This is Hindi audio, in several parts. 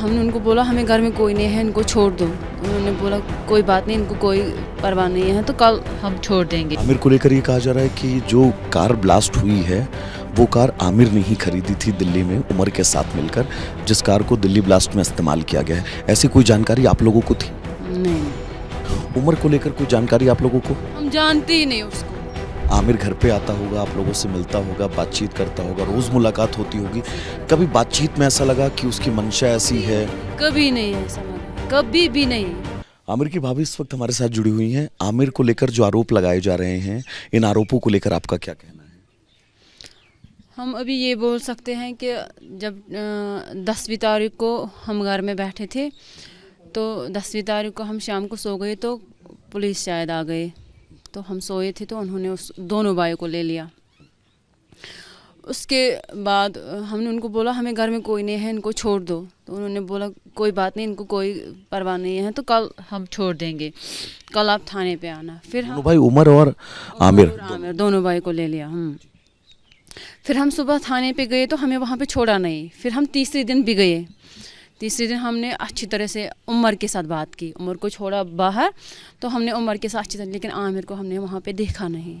हमने उनको बोला हमें घर में कोई नहीं है, इनको छोड़ दो। उन्होंने बोला कोई बात नहीं, इनको कोई परवाह नहीं है, तो कल हम छोड़ देंगे। आमिर को लेकर ये कहा जा रहा है कि जो कार ब्लास्ट हुई है वो कार आमिर ने ही खरीदी थी दिल्ली में उमर के साथ मिलकर, जिस कार को दिल्ली ब्लास्ट में इस्तेमाल किया गया है। ऐसी कोई जानकारी आप लोगों को थी? नहीं, उमर को लेकर कोई जानकारी आप लोगों को? हम जानते ही नहीं उसको। आमिर घर पे आता होगा, आप लोगों से मिलता होगा, बातचीत करता होगा, रोज मुलाकात होती होगी। कभी बातचीत में ऐसा लगा कि उसकी मंशा ऐसी है? कभी नहीं ऐसा लगा, कभी भी नहीं। आमिर की भाभी इस वक्त हमारे साथ जुड़ी हुई हैं। आमिर को लेकर जो आरोप लगाए जा रहे हैं, इन आरोपों को लेकर आपका क्या कहना है? हम अभी ये बोल सकते हैं कि जब 10वीं तारीख को हम घर में बैठे थे, तो 10वीं तारीख को हम शाम को सो गए, तो पुलिस शायद आ गए, तो हम सोए थे, तो उन्होंने उस दोनों भाइयों को ले लिया। उसके बाद हमने उनको बोला हमें घर में कोई नहीं है, इनको छोड़ दो। तो उन्होंने बोला कोई बात नहीं, इनको कोई परवाह नहीं है, तो कल हम छोड़ देंगे, कल आप थाने पे आना। फिर हम भाई उमर और आमिर दोनों भाई को ले लिया। फिर हम सुबह थाने पे गए, तो हमें वहाँ पे छोड़ा नहीं। फिर हम तीसरे दिन भी गए। तीसरे दिन हमने अच्छी तरह से उमर के साथ बात की, उमर को छोड़ा बाहर, तो हमने उमर के साथ अच्छी तरह, लेकिन आमिर को हमने वहाँ पे देखा नहीं।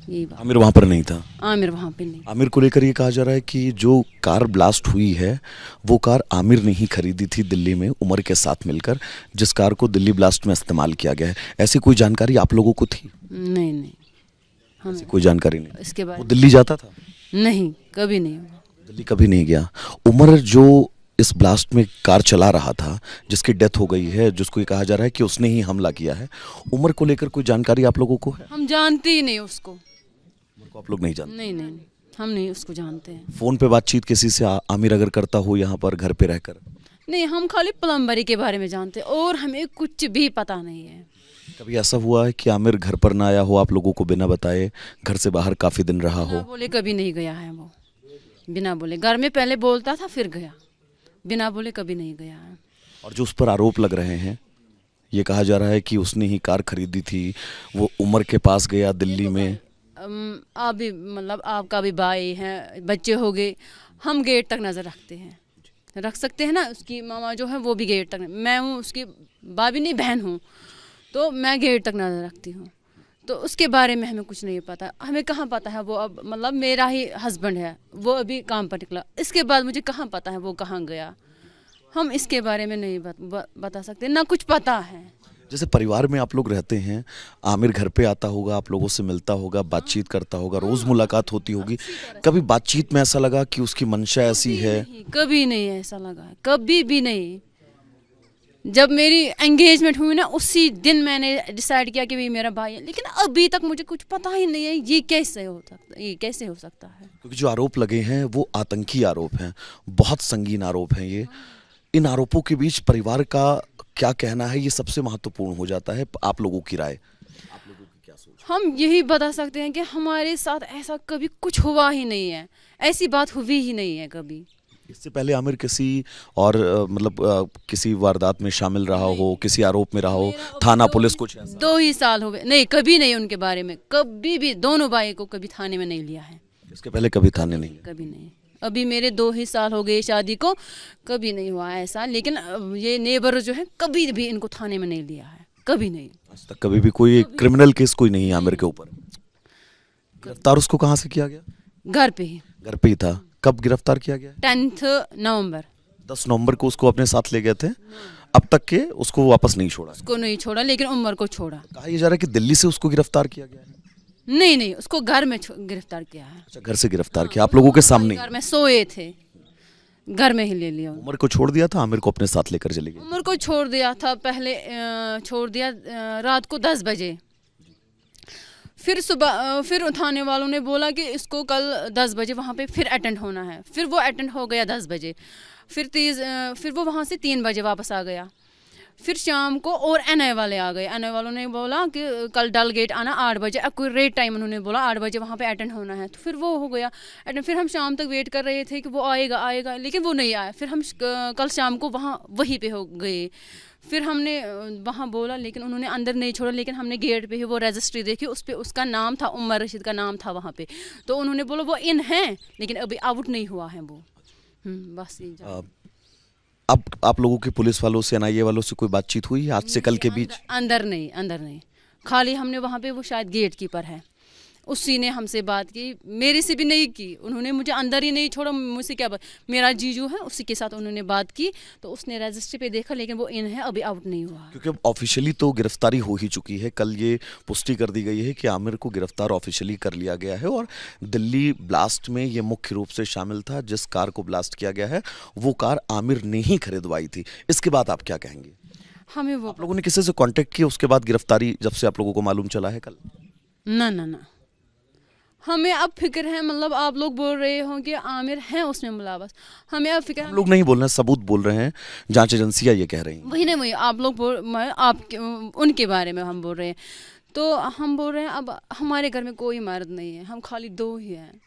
यही बात, आमिर वहाँ पर नहीं था? आमिर वहाँ पे नहीं। आमिर को लेकर ये कहा जा रहा है कि जो कार ब्लास्ट हुई है वो कार आमिर ने ही खरीदी थी दिल्ली में उमर के साथ मिलकर, जिस कार को दिल्ली ब्लास्ट में इस्तेमाल किया गया है। ऐसी कोई जानकारी आप लोगों को थी? नहीं, ऐसी कोई जानकारी नहीं। इसके बाद वो दिल्ली जाता था? नहीं, कभी नहीं। दिल्ली कभी नहीं गया। उमर जो इस ब्लास्ट में कार चला रहा था, जिसकी डेथ हो गई है, जिसको ये कहा जा रहा है कि उसने ही हमला किया है, उमर को लेकर कोई जानकारी आप लोगों को है? हम जानते ही नहीं उसको। उमर को आप लोग नहीं जानते? नहीं, हम नहीं उसको जानते हैं। फोन पे बातचीत किसी से आमिर अगर करता हो यहाँ पर घर पे रहकर? नहीं, हम खाली प्लम्बरी के बारे में जानते हैं और हमें कुछ भी पता नहीं है। कभी ऐसा हुआ है कि आमिर घर पर ना आया हो, आप लोगों को बिना बताए, घर से बाहर काफी दिन रहा हो? बिना बोले कभी नहीं गया है वो, बिना बोले। घर में पहले बोलता था फिर गया, बिना बोले कभी नहीं गया है। और जो उस पर आरोप लग रहे हैं, ये कहा जा रहा है कि उसने ही कार खरीदी थी, वो उमर के पास गया दिल्ली में। आप भी मतलब आपका भी भाई है, बच्चे हो गए, हम गेट तक नज़र रखते हैं, रख सकते हैं ना। उसकी मामा जो है वो भी गेट तक, मैं हूँ उसकी भाभी नहीं बहन हूँ, तो मैं गेट तक नज़र रखती हूँ। तो उसके बारे में हमें कुछ नहीं पता। हमें कहाँ पता है वो अब मतलब मेरा ही हस्बैंड है, वो अभी काम पर निकला, इसके बाद मुझे कहाँ पता है वो कहाँ गया। हम इसके बारे में नहीं बता सकते, ना कुछ पता है। जैसे परिवार में आप लोग रहते हैं, आमिर घर पे आता होगा, आप लोगों से मिलता होगा, बातचीत करता होगा, रोज मुलाकात होती होगी। कभी बातचीत में ऐसा लगा कि उसकी मंशा ऐसी है? कभी नहीं ऐसा लगा, कभी भी नहीं। जब मेरी एंगेजमेंट हुई ना, उसी दिन मैंने डिसाइड किया कि ये मेरा भाई है, लेकिन अभी तक मुझे कुछ पता ही नहीं है ये कैसे हो सकता है। क्योंकि जो आरोप लगे हैं वो आतंकी आरोप हैं, बहुत संगीन आरोप हैं ये। इन आरोपों के बीच परिवार का क्या कहना है, ये सबसे महत्वपूर्ण हो जाता है। आप लोगों की राय, आप लोगों की क्या सोच? हम यही बता सकते हैं कि हमारे साथ ऐसा कभी कुछ हुआ ही नहीं है, ऐसी बात हुई ही नहीं है कभी। इससे पहले आमिर किसी और किसी वारदात में शामिल रहा हो, किसी आरोप में रहा हो, थाना पुलिस कुछ ऐसा? 2 ही साल हो गए। नहीं, कभी नहीं, उनके बारे में कभी भी दोनों भाई को कभी थाने में नहीं लिया है। इसके पहले कभी थाने नहीं? कभी नहीं। अभी मेरे 2 ही साल हो गए शादी को, कभी नहीं हुआ ऐसा। लेकिन ये नेबर जो है कभी भी इनको थाने में नहीं लिया है, कभी नहीं। आज तक कभी भी कोई क्रिमिनल केस कोई नहीं आमिर के ऊपर? गिरफ्तार उसको कहाँ से किया गया? घर पे ही। घर पे ही था। कब गिरफ्तार किया गया? 10 नवंबर। 10 नवंबर को उसको अपने साथ ले गए थे। अब तक के उसको वापस नहीं छोड़ा? उसको नहीं छोड़ा, लेकिन उमर को छोड़ा। कहा यह जा रहा है कि दिल्ली से उसको गिरफ्तार किया गया है? नहीं, उसको घर में गिरफ्तार किया है। अच्छा, घर से गिरफ्तार किया, आप लोगों के सामने? घर में सोए थे, घर में ही ले लिया। उमर को छोड़ दिया था, आमिर को अपने साथ लेकर चले गए? उमर को छोड़ दिया था पहले, छोड़ दिया रात को 10 बजे। फिर सुबह फिर थाने वालों ने बोला कि इसको कल 10 बजे वहाँ पे फिर अटेंड होना है। फिर वो अटेंड हो गया 10 बजे। फिर वो वहाँ से 3 बजे वापस आ गया। फिर शाम को और एनआई वाले आ गए। एनआई वालों ने बोला कि कल डल गेट आना 8 बजे, एक्यूरेट टाइम उन्होंने बोला 8 बजे वहाँ पे अटेंड होना है। तो फिर वो हो गया अटेंड। फिर हम शाम तक वेट कर रहे थे कि वो आएगा, लेकिन वो नहीं आया। फिर हम कल शाम को वहीं पे हो गए। फिर हमने वहाँ बोला, लेकिन उन्होंने अंदर नहीं छोड़ा। लेकिन हमने गेट पे ही वो रजिस्ट्री देखी, उस पर उसका नाम था, उमर रशीद का नाम था वहाँ पे। तो उन्होंने बोला वो इन है, लेकिन अभी आउट नहीं हुआ है वो। बस अब आप लोगों की पुलिस वालों से एनआईए वालों से कोई बातचीत हुई आज से कल के बीच? अंदर नहीं, खाली हमने वहाँ पे, वो शायद गेट कीपर है, उसी ने हमसे बात की, मेरे से भी नहीं की, उन्होंने मुझे अंदर ही नहीं छोड़ा। मुझसे क्या बात, मेरा जीजू है उसी के साथ उन्होंने बात की, तो उसने रजिस्ट्री पे देखा, लेकिन वो इन है, अभी आउट नहीं हुआ। क्योंकि ऑफिशियली तो गिरफ्तारी हो ही चुकी है, कल ये पुष्टि कर दी गई है कि आमिर को गिरफ्तार ऑफिशियली कर लिया गया है और दिल्ली ब्लास्ट में ये मुख्य रूप से शामिल था। जिस कार को ब्लास्ट किया गया है वो कार आमिर ने ही खरीदवाई थी। इसके बाद आप क्या कहेंगे? हमें वो आप लोगों ने किसी से कांटेक्ट किया उसके बाद, गिरफ्तारी जब से आप लोगों को मालूम चला है कल? ना, हमें अब फिक्र है, मतलब आप लोग बोल रहे हो कि आमिर हैं उसमें मुलव्वस, हमें अब फिक्र, हम लोग नहीं बोल रहे हैं, सबूत बोल रहे हैं, जांच एजेंसियां ये कह रही हैं। वही नहीं, वही आप लोग उनके बारे में हम बोल रहे हैं। तो हम बोल रहे हैं अब हमारे घर में कोई मर्द नहीं है, हम खाली 2 ही हैं।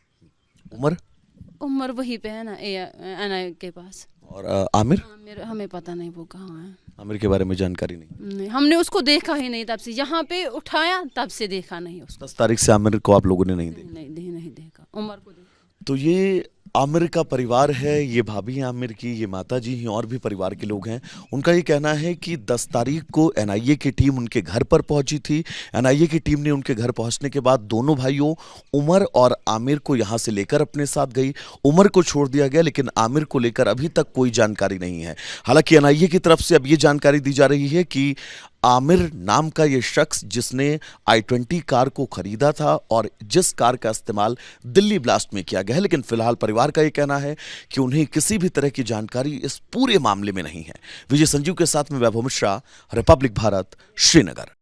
उम्र वही पे है ना, एनआई के पास। और आमिर हमें पता नहीं वो कहाँ है, आमिर के बारे में जानकारी नहीं। हमने उसको देखा ही नहीं, तब से यहाँ पे उठाया तब से देखा नहीं उसको। 10 तारीख से आमिर को आप लोगों ने नहीं देखा? नहीं देखा, उम्र को देखा। तो ये आमिर का परिवार है, ये भाभी हैं आमिर की, ये माता जी हैं और भी परिवार के लोग हैं। उनका ये कहना है कि 10 तारीख को एनआईए की टीम उनके घर पर पहुंची थी। एनआईए की टीम ने उनके घर पहुंचने के बाद दोनों भाइयों उमर और आमिर को यहां से लेकर अपने साथ गई। उमर को छोड़ दिया गया, लेकिन आमिर को लेकर अभी तक कोई जानकारी नहीं है। हालांकि एनआईए की तरफ से अब ये जानकारी दी जा रही है कि आमिर नाम का ये शख्स जिसने i20 कार को खरीदा था और जिस कार का इस्तेमाल दिल्ली ब्लास्ट में किया गया है, लेकिन फिलहाल परिवार का ये कहना है कि उन्हें किसी भी तरह की जानकारी इस पूरे मामले में नहीं है। विजय संजीव के साथ में वैभव मिश्रा, रिपब्लिक भारत, श्रीनगर।